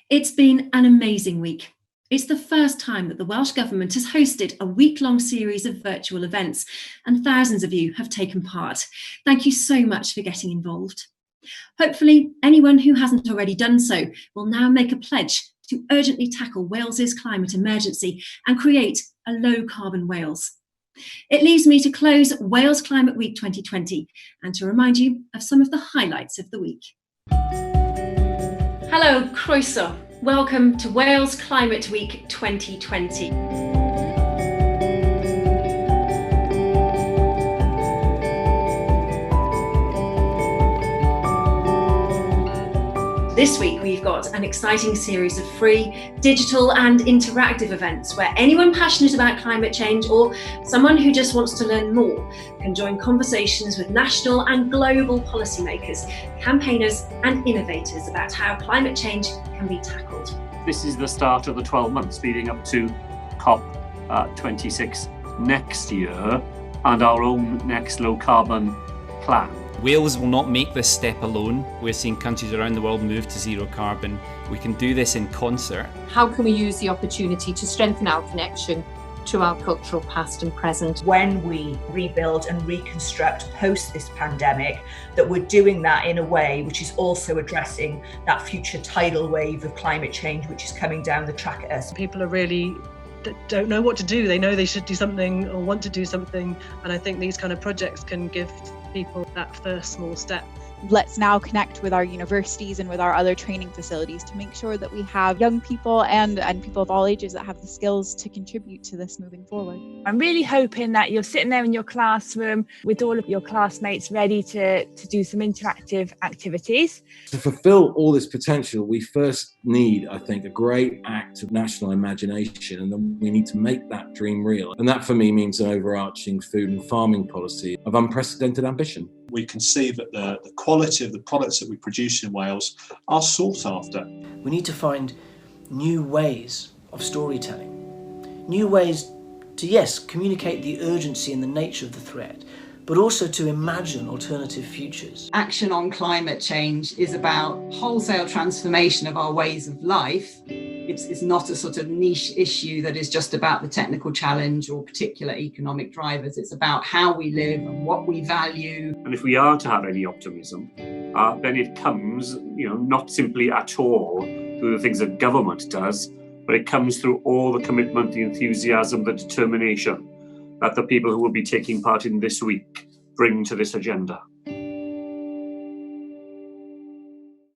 It's been an amazing week. It's the first time that the Welsh Government has hosted a week-long series of virtual events, and thousands of you have taken part. Thank you so much for getting involved. Hopefully, anyone who hasn't already done so will now make a pledge to urgently tackle Wales's climate emergency and create a low-carbon Wales. It leaves me to close Wales Climate Week 2020 and to remind you of some of the highlights of the week. Hello, croeso. Welcome to Wales Climate Week 2020. This week we've got an exciting series of free, digital and interactive events where anyone passionate about climate change or someone who just wants to learn more can join conversations with national and global policymakers, campaigners and innovators about how climate change can be tackled. This is the start of the 12 months leading up to COP26 next year and our own next low carbon plan. Wales will not make this step alone. We're seeing countries around the world move to zero carbon. We can do this in concert. How can we use the opportunity to strengthen our connection to our cultural past and present? When we rebuild and reconstruct post this pandemic, that we're doing that in a way which is also addressing that future tidal wave of climate change which is coming down the track at us. People are really don't know what to do. They know they should do something or want to do something, and I think these kind of projects can give people that first small step. Let's now connect with our universities and with our other training facilities to make sure that we have young people and people of all ages that have the skills to contribute to this moving forward. I'm really hoping that you're sitting there in your classroom with all of your classmates ready to do some interactive activities. To fulfill all this potential, we first need, I think, a great act of national imagination, and then we need to make that dream real. And that for me means an overarching food and farming policy of unprecedented ambition. We can see that the quality of the products that we produce in Wales are sought after. We need to find new ways of storytelling, new ways to, yes, communicate the urgency and the nature of the threat, but also to imagine alternative futures. Action on climate change is about wholesale transformation of our ways of life. It's not a sort of niche issue that is just about the technical challenge or particular economic drivers. It's about how we live and what we value. And if we are to have any optimism, then it comes, not simply at all through the things that government does, but it comes through all the commitment, the enthusiasm, the determination that the people who will be taking part in this week bring to this agenda.